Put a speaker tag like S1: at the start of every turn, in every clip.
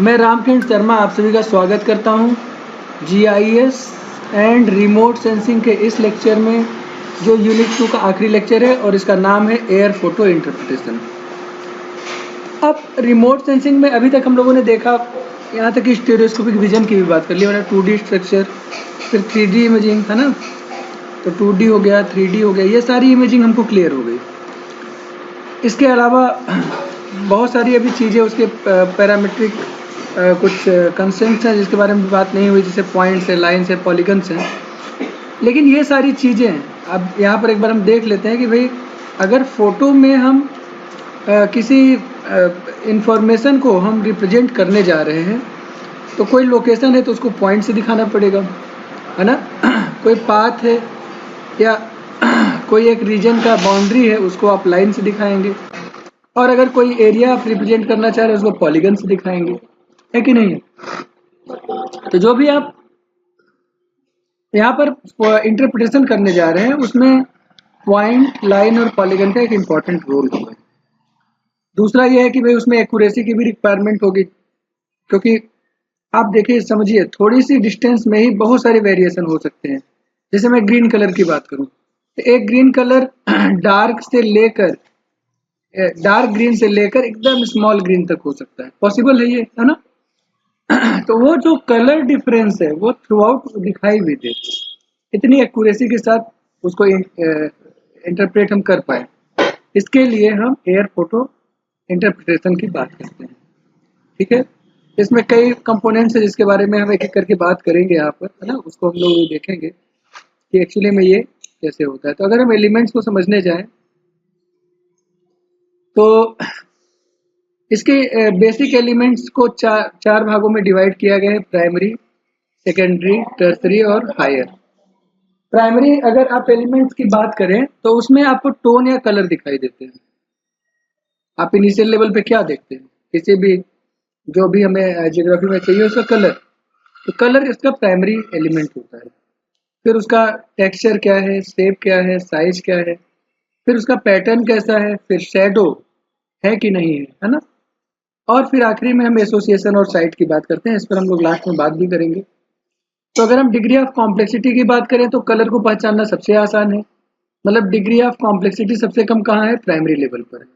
S1: मैं रामकिरण शर्मा आप सभी का स्वागत करता हूं जीआईएस एंड रिमोट सेंसिंग के इस लेक्चर में, जो यूनिट 2 का आखिरी लेक्चर है और इसका नाम है एयर फोटो इंटरप्रिटेशन। अब रिमोट सेंसिंग में अभी तक हम लोगों ने देखा, यहाँ तक कि स्टेरियोस्कोपिक विजन की भी बात कर ली, मतलब 2D स्ट्रक्चर, फिर 3D इमेजिंग है ना, तो 2D हो गया, 3D हो गया, ये सारी इमेजिंग हमको क्लियर हो गई। इसके अलावा बहुत सारी अभी चीज़ें, उसके पैरामीट्रिक कुछ कंस्ट्रेंट्स हैं जिसके बारे में बात नहीं हुई, जैसे पॉइंट्स है, लाइन्स है, पॉलीगन्स हैं। लेकिन ये सारी चीज़ें अब यहाँ पर एक बार हम देख लेते हैं कि भाई अगर फोटो में हम किसी इंफॉर्मेशन को हम रिप्रेजेंट करने जा रहे हैं, तो कोई लोकेशन है तो उसको पॉइंट से दिखाना पड़ेगा, है ना। कोई पाथ है या कोई एक रीजन का बाउंड्री है, उसको आप लाइन से दिखाएंगे, और अगर कोई एरिया आप रिप्रेजेंट करना चाह रहे हैं उसको पॉलीगन से दिखाएंगे, है कि नहीं। तो जो भी आप यहाँ पर इंटरप्रिटेशन करने जा रहे हैं उसमें पॉइंट, लाइन और पॉलीगन का एक इम्पॉर्टेंट रोल होगा। दूसरा ये है कि भाई उसमें एक्यूरेसी की भी रिक्वायरमेंट होगी, क्योंकि आप देखिए, समझिए, थोड़ी सी डिस्टेंस में ही बहुत सारे वेरिएशन हो सकते हैं। जैसे मैं ग्रीन कलर की बात करूं, तो एक ग्रीन कलर डार्क ग्रीन से लेकर एकदम स्मॉल ग्रीन तक हो सकता है, पॉसिबल है ये, है ना। तो वो जो कलर डिफरेंस है वो थ्रू आउट दिखाई भी दे, इतनी एक्यूरेसी के साथ उसको इंटरप्रेट हम कर पाए, इसके लिए हम एयर फोटो इंटरप्रिटेशन की बात करते हैं। ठीक है, इसमें कई कंपोनेंट्स है जिसके बारे में हम एक एक करके बात करेंगे यहाँ पर, है ना। उसको हम लोग देखेंगे कि एक्चुअली में ये कैसे होता है। तो अगर हम एलिमेंट्स को समझने जाएं तो इसके बेसिक एलिमेंट्स को चार भागों में डिवाइड किया गया है: प्राइमरी, सेकेंडरी, टर्सरी और हायर। प्राइमरी अगर आप एलिमेंट्स की बात करें तो उसमें आपको टोन या कलर दिखाई देते हैं। आप इनिशियल लेवल पे क्या देखते हैं, किसी भी जो भी हमें ज्योग्राफी में चाहिए उसका कलर, तो कलर इसका प्राइमरी एलिमेंट होता है। फिर उसका टेक्सचर क्या है, शेप क्या है, साइज क्या है, फिर उसका पैटर्न कैसा है, फिर शेडो है कि नहीं है ना। और फिर आखिरी में हम एसोसिएशन और साइट की बात करते हैं, इस पर हम लोग लास्ट में बात भी करेंगे। तो अगर हम डिग्री ऑफ कॉम्प्लेक्सिटी की बात करें तो कलर को पहचानना सबसे आसान है, मतलब डिग्री ऑफ कॉम्प्लेक्सिटी सबसे कम कहाँ है, प्राइमरी लेवल पर है।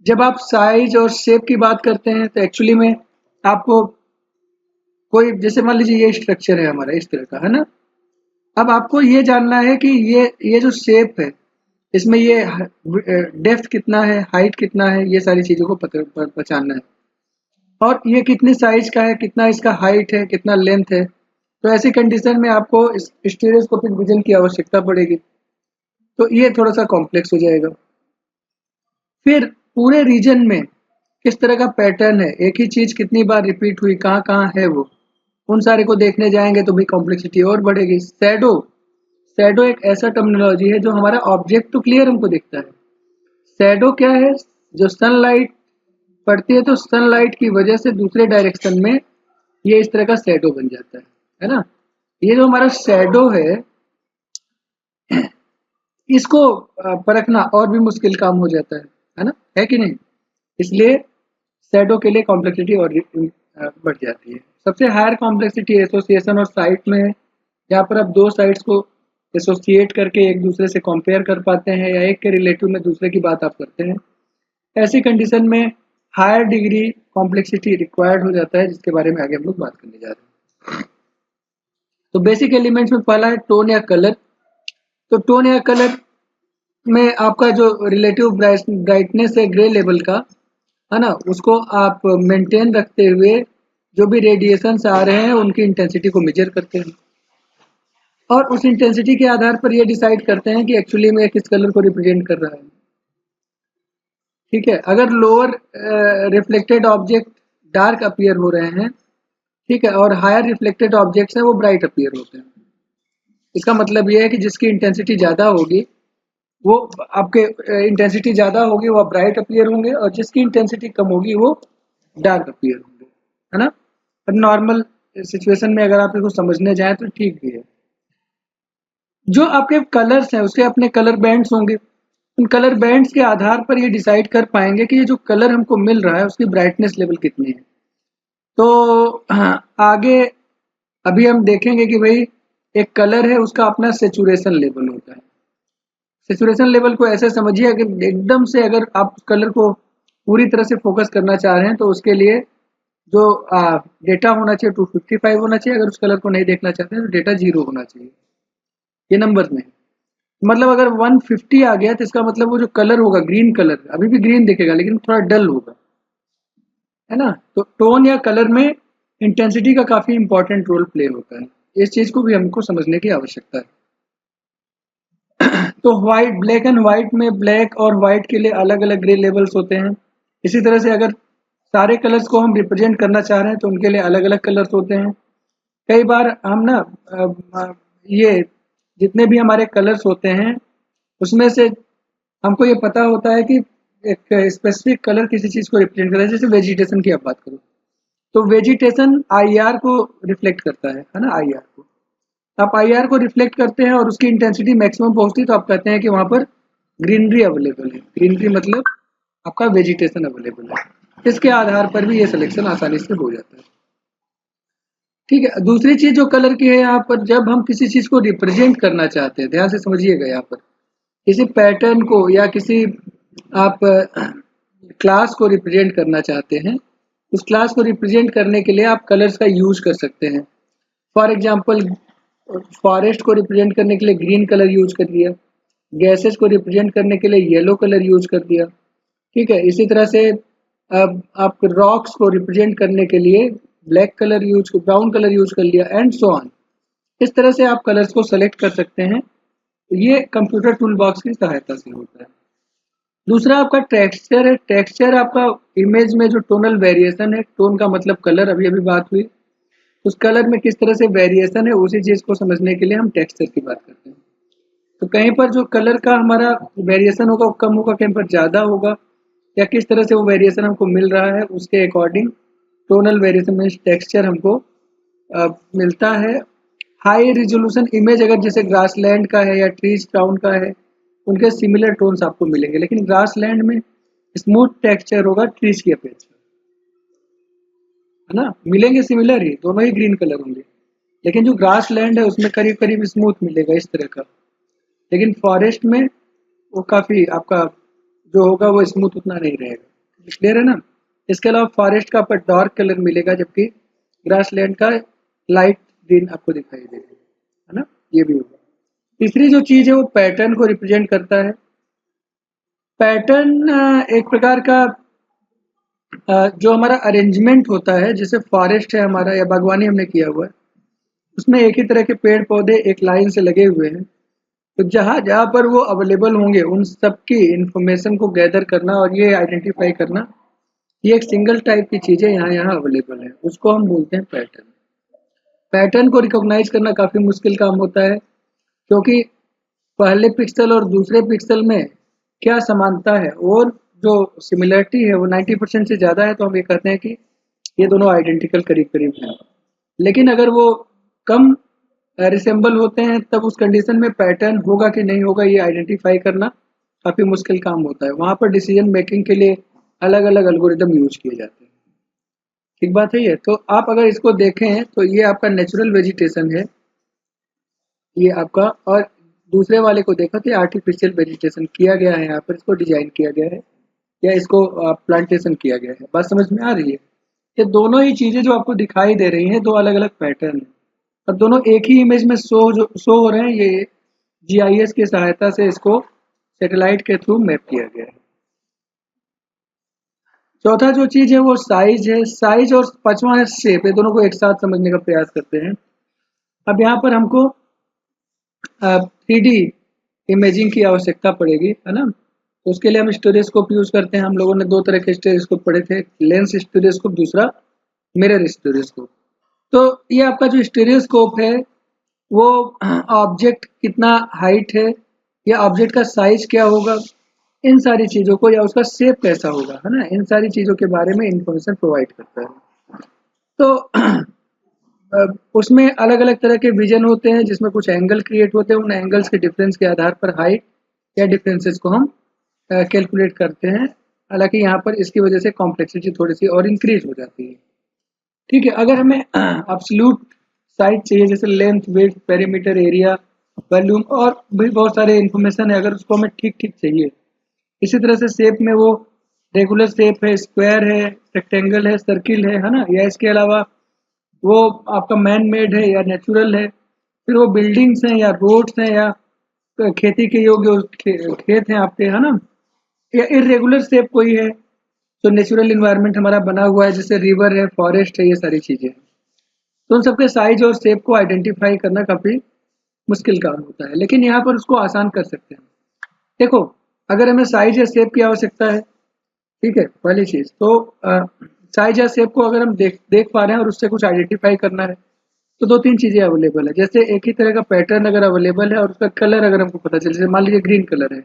S1: जब आप साइज और शेप की बात करते हैं तो एक्चुअली में आपको कोई, जैसे मान लीजिए ये स्ट्रक्चर है हमारा इस तरह का, है ना। अब आपको ये जानना है कि ये जो शेप है, इसमें ये डेप्थ कितना है, हाइट कितना है, ये सारी चीज़ों को पहचानना है। और ये कितने साइज का है, कितना इसका हाइट है, कितना लेंथ है। तो ऐसी कंडीशन में आपको स्टीरियोस्कोपिक विजन की आवश्यकता पड़ेगी, तो ये थोड़ा सा कॉम्प्लेक्स हो जाएगा। फिर पूरे रीजन में किस तरह का पैटर्न है, एक ही चीज़ कितनी बार रिपीट हुई, कहाँ कहाँ है वो, उन सारे को देखने जाएंगे तो भी कॉम्प्लेक्सिटी और बढ़ेगी। शैडो एक ऐसा टर्मिनोलॉजी है जो हमारा ऑब्जेक्ट तो क्लियर हमको दिखता है। शैडो क्या है, जो सनलाइट पड़ती है तो सनलाइट की वजह से दूसरे डायरेक्शन में ये इस तरह का शैडो बन जाता है ना। ये जो हमारा शैडो है, इसको परखना और भी मुश्किल काम हो जाता है ना, है कि नहीं। इसलिए शैडो के लिए कॉम्प्लेक्सिटी और बढ़ जाती है। सबसे हायर कॉम्प्लेक्सिटी एसोसिएशन और साइट में है, जहाँ पर आप दो साइट्स को एसोसिएट करके एक दूसरे से कंपेयर कर पाते हैं, या एक के रिलेटिव में दूसरे की बात आप करते हैं। ऐसी कंडीशन में हायर डिग्री कॉम्प्लेक्सिटी रिक्वायर्ड हो जाता है, जिसके बारे में आगे हम लोग बात करने जा रहे हैं। तो बेसिक एलिमेंट्स में पहला है टोन या कलर। तो टोन या कलर में आपका जो रिलेटिव ब्राइटनेस है ग्रे लेवल का, है ना, उसको आप मेंटेन रखते हुए जो भी रेडिएशंस आ रहे हैं उनकी इंटेंसिटी को मेजर करते हैं, और उस इंटेंसिटी के आधार पर ये डिसाइड करते हैं कि एक्चुअली में किस कलर को रिप्रेजेंट कर रहा है। ठीक है, अगर lower reflected object dark appear हो रहे हैं, ठीक है, और हायर रिफ्लेक्टेड ऑब्जेक्ट्स हैं वो ब्राइट अपीयर होते हैं। इसका मतलब ये है कि जिसकी इंटेंसिटी ज़्यादा होगी वो आपके इंटेंसिटी ज़्यादा होगी वो ब्राइट अपीयर होंगे, और जिसकी इंटेंसिटी कम होगी वो डार्क अपीयर होंगे, है ना। पर नॉर्मल सिचुएशन में अगर आप इसको समझने जाएं तो ठीक भी है। जो आपके कलर्स हैं उसके अपने कलर बैंड्स होंगे, उन कलर बैंड्स के आधार पर ये डिसाइड कर पाएंगे कि ये जो कलर हमको मिल रहा है उसकी ब्राइटनेस लेवल कितनी है। तो आगे अभी हम देखेंगे कि भाई एक कलर है, उसका अपना सेचुरेशन लेवल होता है। सेचुरेशन लेवल को ऐसे समझिए, अगर एकदम से अगर आप कलर को पूरी तरह से फोकस करना चाह रहे हैं तो उसके लिए जो डेटा होना चाहिए 255 होना चाहिए। अगर उस कलर को नहीं देखना चाहते हैं तो डेटा 0 होना चाहिए। ये नंबर्स में, मतलब अगर 150 आ गया तो इसका मतलब वो जो कलर होगा ग्रीन कलर, अभी भी ग्रीन दिखेगा लेकिन थोड़ा डल होगा, है ना। तो टोन या कलर में इंटेंसिटी का काफी इंपॉर्टेंट रोल प्ले होता है। इस चीज को भी हमको समझने की आवश्यकता है। तो व्हाइट, ब्लैक एंड व्हाइट में ब्लैक और व्हाइट के लिए अलग अलग ग्रे लेवल्स होते हैं। इसी तरह से अगर सारे कलर्स को हम रिप्रेजेंट करना चाह रहे हैं तो उनके लिए अलग अलग कलर्स होते हैं। कई बार हम ना ये जितने भी हमारे कलर्स होते हैं उसमें से हमको ये पता होता है कि एक स्पेसिफिक कलर किसी चीज को रिप्रेजेंट करता है। जैसे वेजिटेशन की आप बात करो तो वेजिटेशन आईआर को रिफ्लेक्ट करता है ना, आईआर को। आप आईआर को रिफ्लेक्ट करते हैं और उसकी इंटेंसिटी मैक्सिमम पहुंचती है तो आप कहते हैं कि वहां पर ग्रीनरी अवेलेबल है। ग्रीनरी मतलब आपका वेजिटेशन अवेलेबल है। इसके आधार पर भी ये सिलेक्शन आसानी से हो जाता है। ठीक है, दूसरी चीज जो कलर की है यहाँ पर, जब हम किसी चीज को रिप्रेजेंट करना चाहते हैं, ध्यान से समझिएगा, यहाँ पर किसी पैटर्न को या किसी आप क्लास को रिप्रेजेंट करना चाहते हैं, उस क्लास को रिप्रेजेंट करने के लिए आप कलर्स का यूज कर सकते हैं। फॉर एग्जाम्पल फॉरेस्ट को रिप्रेजेंट करने के लिए ग्रीन कलर यूज कर दिया, गैसेस को रिप्रेजेंट करने के लिए येलो कलर यूज कर दिया। ठीक है, इसी तरह से अब आप रॉक्स को रिप्रेजेंट करने के लिए black colour use, brown colour use कर लिया, एंड सो ऑन। इस तरह से आप कलर्स को सेलेक्ट कर सकते हैं। ये कंप्यूटर टूल बॉक्स की सहायता से होता है। दूसरा आपका टेक्सचर है। टेक्सचर आपका इमेज में जो टोनल वेरिएशन है, टोन का मतलब कलर, अभी अभी बात हुई, उस कलर में किस तरह से वेरिएशन है उसी चीज को समझने के लिए हम टेक्सचर की बात करते हैं। तो कहीं पर जो कलर का हमारा वेरिएशन होगा वो कम होगा, कहीं पर ज़्यादा होगा, या किस तरह से वो वेरिएशन हमको मिल रहा है उसके अकॉर्डिंग टोनल वेरिएशन में टेक्सचर हमको मिलता है। हाई रिजोल्यूशन इमेज अगर जैसे ग्रासलैंड का है या ट्रीज टाउन का है, उनके सिमिलर टोन्स आपको मिलेंगे, लेकिन ग्रासलैंड में स्मूथ टेक्सचर होगा ट्रीज की अपेक्षा, है ना। मिलेंगे सिमिलर ही, दोनों ही ग्रीन कलर होंगे, लेकिन जो ग्रास लैंड है उसमें करीब करीब स्मूथ मिलेगा इस तरह का। लेकिन फॉरेस्ट में वो काफी आपका जो होगा वो स्मूथ उतना नहीं रहेगा। क्लियर है ना। इसके अलावा फॉरेस्ट का आपका डार्क कलर मिलेगा, जबकि ग्रास लैंड का लाइट ग्रीन आपको दिखाई देगा, है ना। ये भी होगा। तीसरी जो चीज है वो पैटर्न को रिप्रेजेंट करता है। पैटर्न एक प्रकार का जो हमारा अरेंजमेंट होता है, जैसे फॉरेस्ट है हमारा या बागवानी हमने किया हुआ है, उसमें एक ही तरह के पेड़ पौधे एक लाइन से लगे हुए हैं। तो जहाँ जहाँ पर वो अवेलेबल होंगे उन सब की इंफॉर्मेशन को गैदर करना और ये आइडेंटिफाई करना, ये एक सिंगल टाइप की चीज़ें यहाँ यहाँ अवेलेबल है, उसको हम बोलते हैं पैटर्न। पैटर्न को रिकॉग्नाइज करना काफ़ी मुश्किल काम होता है, क्योंकि पहले पिक्सल और दूसरे पिक्सल में क्या समानता है, और जो सिमिलरिटी है वो 90% से ज़्यादा है, तो हम ये कहते हैं कि ये दोनों आइडेंटिकल करीब करीब हैं। लेकिन अगर वो कम रिसेंबल होते हैं तब उस कंडीशन में पैटर्न होगा कि नहीं होगा ये आइडेंटिफाई करना काफ़ी मुश्किल काम होता है। वहाँ पर डिसीजन मेकिंग के लिए अलग अलग एल्गोरिदम यूज किए जाते हैं। ठीक बात है ये। तो आप अगर इसको देखें तो ये आपका नेचुरल वेजिटेशन है, ये आपका, और दूसरे वाले को देखा तो आर्टिफिशियल वेजिटेशन किया गया है, यहाँ पर इसको डिजाइन किया गया है या इसको प्लांटेशन किया गया है। बात समझ में आ रही है। ये दोनों ही चीज़ें जो आपको दिखाई दे रही हैं दो अलग अलग पैटर्न है, और दोनों एक ही इमेज में शो हो रहे हैं। ये जीआईएस की सहायता से इसको सैटेलाइट के थ्रू मैप किया गया है। चौथा जो चीज़ है वो साइज है। साइज और पांचवा है शेप, ये दोनों को एक साथ समझने का प्रयास करते हैं। अब यहाँ पर हमको 3D इमेजिंग की आवश्यकता पड़ेगी, है ना। तो उसके लिए हम स्टेरियोस्कोप यूज करते हैं। हम लोगों ने दो तरह के स्टेरियोस्कोप पढ़े थे, लेंस स्टेरियोस्कोप, दूसरा मिरर स्टेरियोस्कोप। तो ये आपका जो स्टेरियोस्कोप है वो ऑब्जेक्ट कितना हाइट है या ऑब्जेक्ट का साइज क्या होगा, इन सारी चीज़ों को, या उसका शेप कैसा होगा, है ना, इन सारी चीज़ों के बारे में इंफॉर्मेशन प्रोवाइड करता है। तो उसमें अलग अलग तरह के विजन होते हैं जिसमें कुछ एंगल क्रिएट होते हैं। उन एंगल्स के डिफरेंस के आधार पर हाइट या डिफरेंसेस को हम कैलकुलेट करते हैं। हालांकि यहाँ पर इसकी वजह से कॉम्प्लेक्सिटी थोड़ी सी और इंक्रीज हो जाती है। ठीक है। अगर हमें एब्सोल्यूट साइज चाहिए, जैसे length, width, perimeter, area, volume और भी बहुत सारे इन्फॉर्मेशन है, अगर उसको हमें ठीक ठीक चाहिए। इसी तरह से शेप में वो रेगुलर शेप है, स्क्वायर है, रेक्टेंगल है, सर्किल है ना, या इसके अलावा वो आपका मैन मेड है या नेचुरल है, फिर वो बिल्डिंग्स हैं या रोड्स हैं या खेती के योग्य खेत हैं आपके, है ना, या इरेगुलर शेप कोई है तो नेचुरल इन्वायरमेंट हमारा बना हुआ है, जैसे रिवर है, फॉरेस्ट है, ये सारी चीजें। तो उन सबके साइज और शेप को आइडेंटिफाई करना काफी मुश्किल काम होता है, लेकिन यहाँ पर उसको आसान कर सकते हैं। देखो, अगर हमें साइज या शेप की आवश्यकता है, ठीक है, पहली चीज तो साइज या शेप को अगर हम देख पा रहे हैं और उससे कुछ आइडेंटिफाई करना है, तो दो तीन चीजें अवेलेबल है। जैसे एक ही तरह का पैटर्न अगर अवेलेबल है और उसका कलर अगर हमको पता चले, जैसे मान लीजिए ग्रीन कलर है,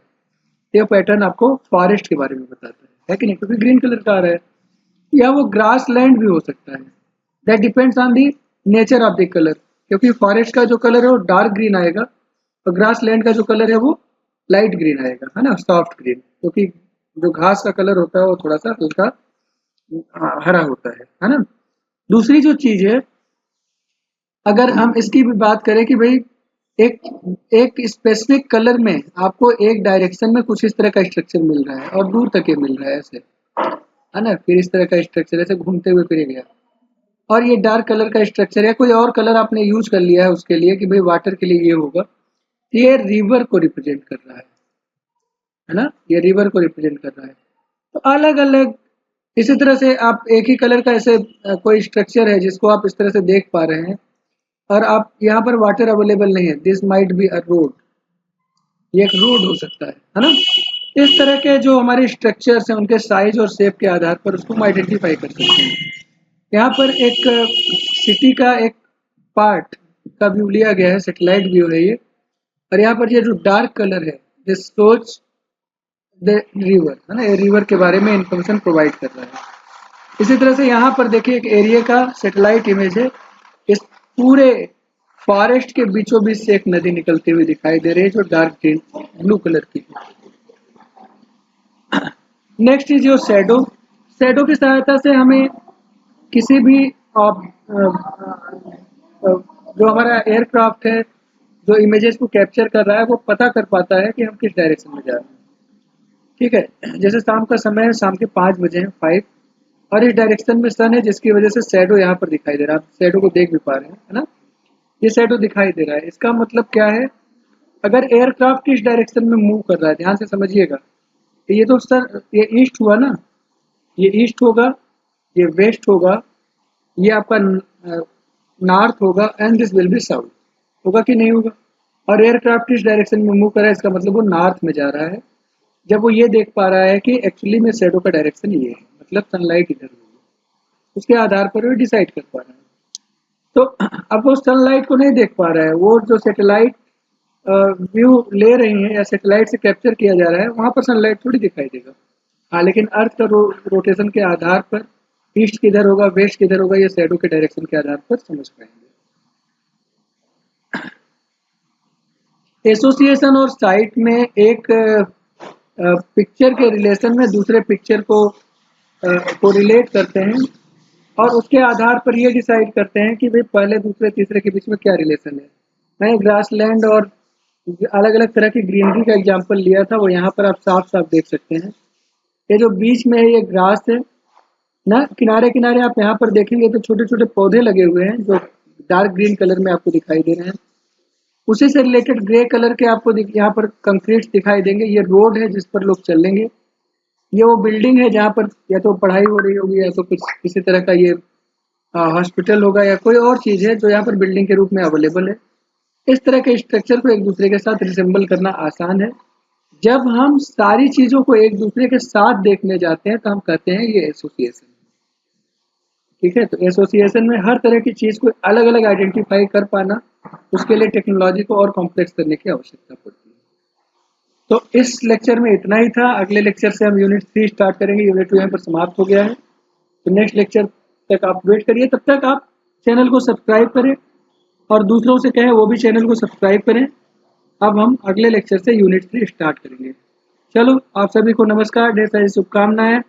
S1: ये पैटर्न आपको फॉरेस्ट के बारे में बताता है कि नहीं, क्योंकि ग्रीन कलर का आ रहा है। या वो ग्रास लैंड भी हो सकता है, that depends on the nature of the colour, क्योंकि फॉरेस्ट का जो कलर है वो डार्क ग्रीन आएगा और ग्रास लैंड का जो कलर है वो लाइट ग्रीन आएगा, है ना, सॉफ्ट ग्रीन, क्योंकि जो घास का कलर होता है वो थोड़ा सा हल्का हरा होता है ना। दूसरी जो चीज है, अगर हम इसकी भी बात करें कि भाई एक एक स्पेसिफिक कलर में आपको एक डायरेक्शन में कुछ इस तरह का स्ट्रक्चर मिल रहा है और दूर तक ये मिल रहा है ऐसे, है ना, फिर इस तरह का स्ट्रक्चर ऐसे घूमते हुए फिर गया, और ये डार्क कलर का स्ट्रक्चर है, कोई और कलर आपने यूज कर लिया है उसके लिए कि भाई वाटर के लिए ये होगा, ये रिवर को रिप्रेजेंट कर रहा है ना, ये रिवर को रिप्रेजेंट कर रहा है। तो अलग अलग इसी तरह से आप एक ही कलर का ऐसे कोई स्ट्रक्चर है जिसको आप इस तरह से देख पा रहे हैं और आप यहाँ पर वाटर अवेलेबल नहीं है, this might be a road, ये एक रोड हो सकता है ना। इस तरह के जो हमारे स्ट्रक्चर्स हैं उनके साइज और शेप के आधार पर उसको हम आइडेंटिफाई कर सकते हैं। यहाँ पर एक सिटी का एक पार्ट का व्यू लिया गया है, सैटेलाइट व्यू है ये, और यहाँ पर ये जो डार्क कलर है दिस शोज द रिवर, है ना, ये रिवर के बारे में इंफॉर्मेशन प्रोवाइड कर रहा है। इसी तरह से यहाँ पर देखिए एक एरिया का सैटेलाइट इमेज है, इस पूरे फॉरेस्ट के बीचों बीच से एक नदी निकलती हुई दिखाई दे रही है जो डार्क ग्रीन ब्लू कलर की है। Next is your shadow. Shadow की सहायता से हमें किसी भी जो हमारा एयरक्राफ्ट है जो इमेजेस को कैप्चर कर रहा है वो पता कर पाता है कि हम किस डायरेक्शन में जा रहे हैं। ठीक है, जैसे शाम का समय है, शाम के 5 बजे हैं, 5, और इस डायरेक्शन में सन है जिसकी वजह से शैडो यहाँ पर दिखाई दे रहा है, आप शैडो को देख भी पा रहे हैं, है ना, ये शैडो दिखाई दे रहा है। इसका मतलब क्या है, अगर एयरक्राफ्ट किस डायरेक्शन में मूव कर रहा है, ध्यान से समझिएगा, तो ये तो सर ये ईस्ट हुआ ना, ये ईस्ट होगा, ये वेस्ट होगा, ये आपका नॉर्थ होगा, and this will be south, होगा कि नहीं होगा। और एयरक्राफ्ट इस डायरेक्शन में मूव कर रहा है, इसका मतलब वो नॉर्थ में जा रहा है, जब वो ये देख पा रहा है कि एक्चुअली में शैडो का डायरेक्शन ये है, मतलब सनलाइट इधर होगी, उसके आधार पर वो डिसाइड कर पा रहा है। तो अब वो सनलाइट को नहीं देख पा रहा है, वो जो सैटेलाइट व्यू ले रही है या सैटेलाइट से कैप्चर किया जा रहा है वहां पर सनलाइट थोड़ी दिखाई देगा। हाँ, लेकिन अर्थ का रोटेशन के आधार पर ईस्ट किधर होगा, वेस्ट किधर होगा, ये शैडो के डायरेक्शन के आधार पर समझ पाएंगे। एसोसिएशन और साइट में एक पिक्चर के रिलेशन में दूसरे पिक्चर को रिलेट करते हैं और उसके आधार पर ये डिसाइड करते हैं कि भाई पहले दूसरे तीसरे के बीच में क्या रिलेशन है। मैंने ग्रासलैंड और अलग अलग तरह की ग्रीनरी का एग्जांपल लिया था, वो यहाँ पर आप साफ साफ देख सकते हैं। ये जो बीच में है ये ग्रास है ना, किनारे किनारे आप यहाँ पर देखेंगे तो छोटे छोटे पौधे लगे हुए हैं जो डार्क ग्रीन कलर में आपको दिखाई दे रहे हैं। उसी से रिलेटेड ग्रे कलर के आपको यहाँ पर कंक्रीट दिखाई देंगे, ये रोड है जिस पर लोग चलेंगे। ये वो बिल्डिंग है जहाँ पर या तो पढ़ाई हो रही होगी या तो कुछ किसी तरह का ये हॉस्पिटल होगा या कोई और चीज़ है जो यहाँ पर बिल्डिंग के रूप में अवेलेबल है। इस तरह के स्ट्रक्चर को एक दूसरे के साथ रिसेंबल करना आसान है। जब हम सारी चीज़ों को एक दूसरे के साथ देखने जाते हैं तो हम कहते हैं ये एसोसिएशन। ठीक है, तो एसोसिएशन में हर तरह की चीज़ को अलग अलग आइडेंटिफाई कर पाना, उसके लिए टेक्नोलॉजी को और कॉम्प्लेक्स करने की आवश्यकता पड़ती है। तो इस लेक्चर में इतना ही था। अगले लेक्चर से हम यूनिट 3 स्टार्ट करेंगे, यूनिट 2 यहाँ पर समाप्त हो गया है। तो नेक्स्ट लेक्चर तक आप वेट करिए, तब तक आप चैनल को सब्सक्राइब करें और दूसरों से कहें वो भी चैनल को सब्सक्राइब करें। अब हम अगले लेक्चर से यूनिट 3 स्टार्ट करेंगे। चलो, आप सभी को नमस्कार, ढेर सारी शुभकामनाएं।